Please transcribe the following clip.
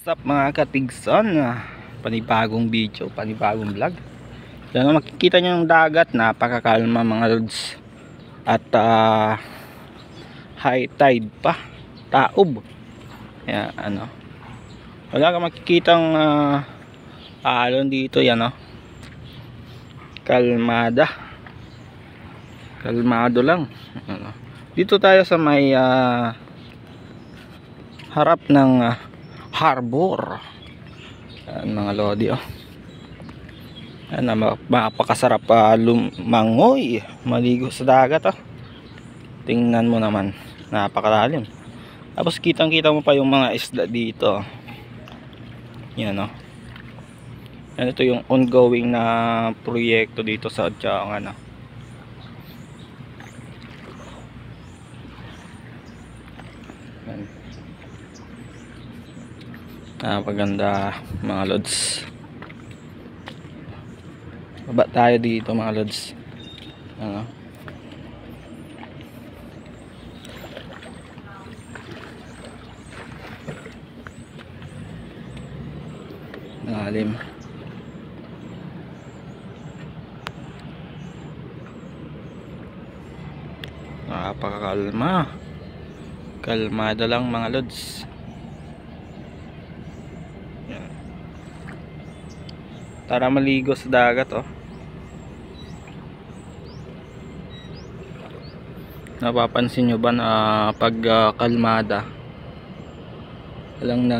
What's up mga katigson, panibagong video, panibagong vlog. Yan, makikita nyo yung dagat, napakakalma mga lods. At high tide pa, taob. Yan, wala ka makikitang alon dito. Yan, kalmada, kalmado lang. Dito tayo sa may harap ng harbor. Yan, mga lodi, yan, mapakasarap lumangoy, maligo sa dagat. Tingnan mo naman, napakalalim. Tapos kitang kita mo pa yung mga isda dito. Yan, yan, ito yung ongoing na proyekto dito sa Atyangan. Yan, napaganda mga lods. Baba tayo dito mga lods. Lalim. Napakakalma. Kalmada lang mga lods. Yan. Tara maligo sa dagat, Napapansin nyo ba na pag kalmada walang